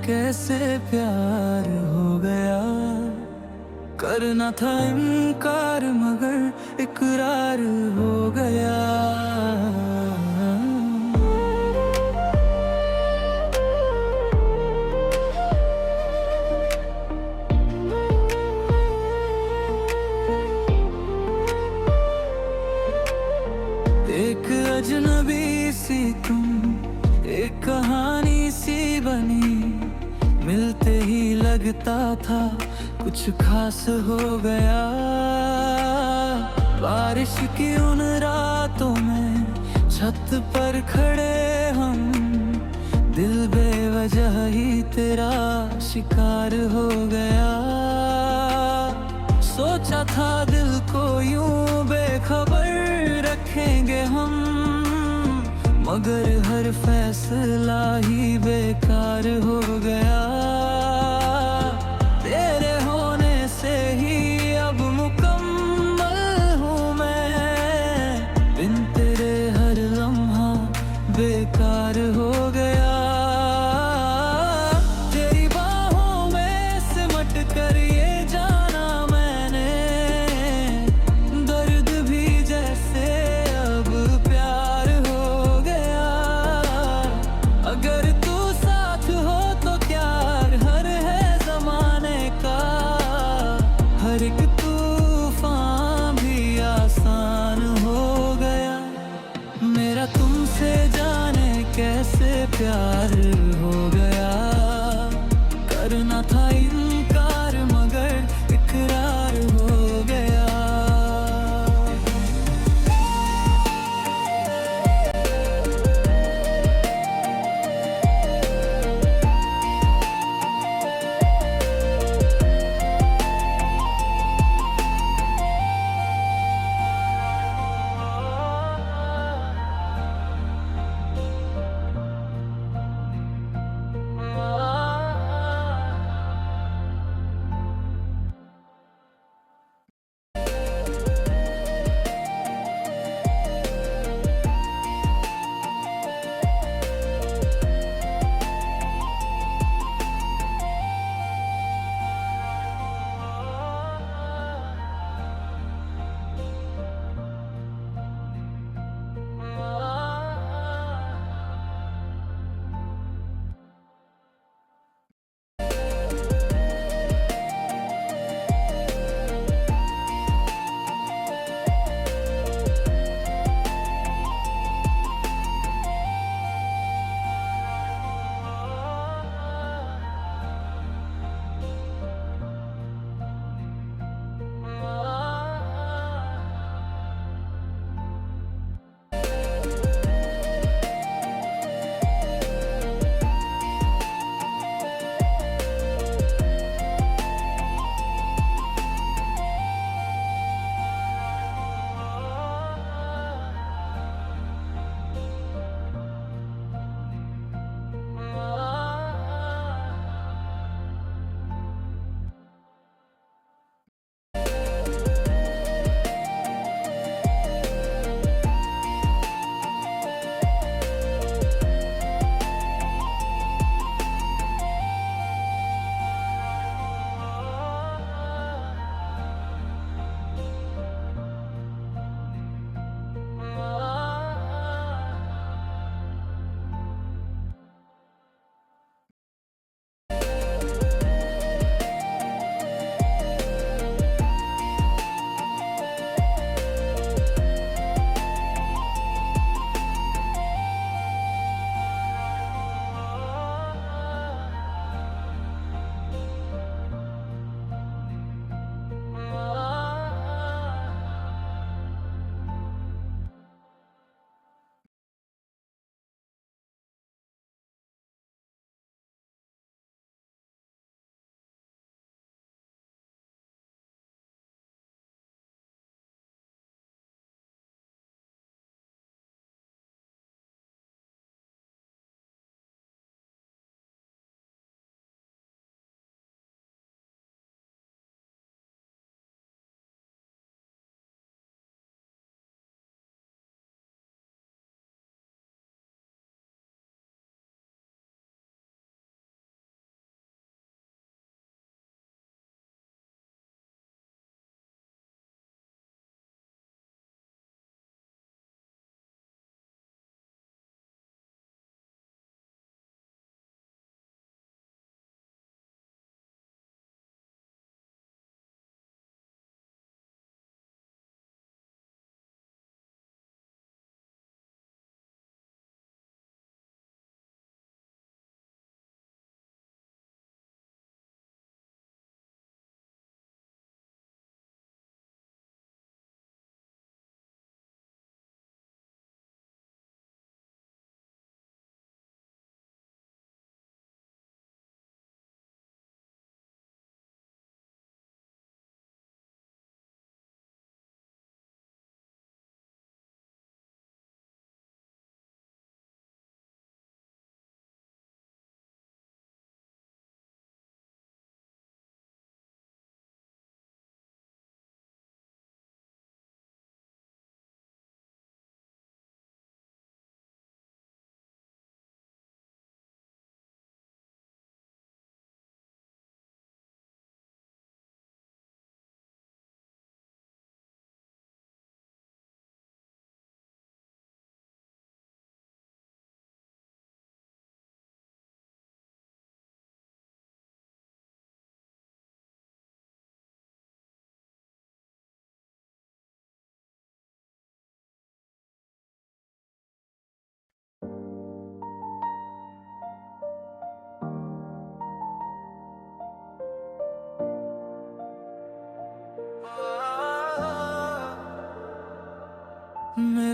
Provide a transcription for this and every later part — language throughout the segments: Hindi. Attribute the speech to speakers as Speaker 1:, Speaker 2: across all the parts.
Speaker 1: कैसे प्यार हो गया। करना था इनकार मगर इकरार हो गया। एक अजनबी सी तुम, एक कहानी सी बनी। मिलते ही लगता था कुछ खास हो गया। बारिश की उन रातों में छत पर खड़े हम, दिल बेवजह ही तेरा शिकार हो गया। सोचा था दिल को यूं बेखबर रखेंगे हम, मगर हर फैसला ही बेकार हो गया। तेरे होने से ही अब मुकम्मल हूँ मैं, बिन तेरे हर लम्हा बेकार हो गया। तेरी बाहों में सिमट कर ये जाना मैंने, दर्द भी जैसे अब प्यार हो गया। अगर तू साथ हो तो प्यार हर है जमाने का, हर एक तूफान भी आसान हो गया। मेरा तुमसे जाने कैसे प्यार हो गया। करना था इनकार मगर इकरार हो गया।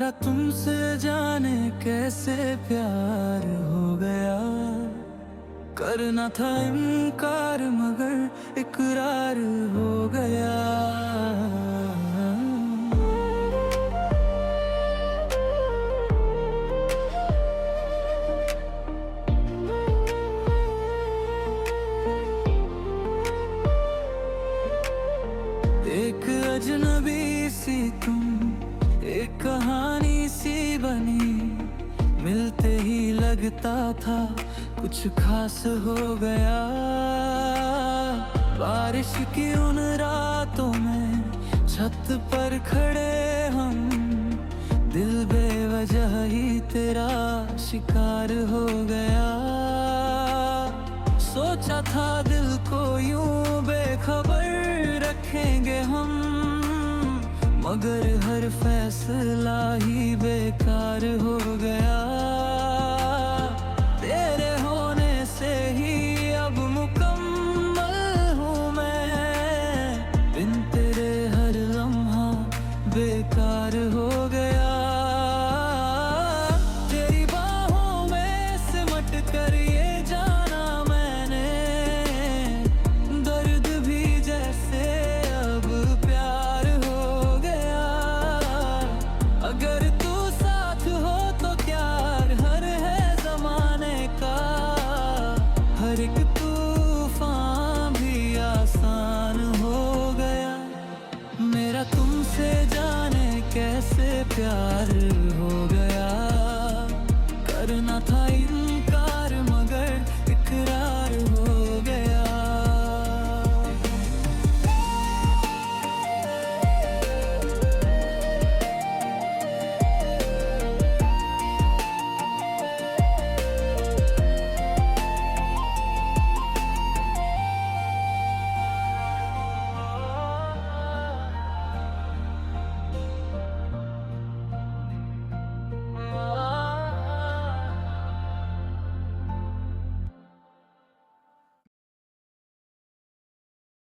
Speaker 1: मेरा तुमसे जाने कैसे प्यार हो गया। करना था इनकार मगर इकरार हो गया। एक अजनबी सी तुम, एक कहानी सी बनी, मिलते ही लगता था कुछ खास हो गया। बारिश की उन रातों में छत पर खड़े हम, दिल बेवजह ही तेरा शिकार हो गया। सोचा था दिल को यूं बेखबर रखेंगे हम, मगर हर फैसला ही बेकार हो गया।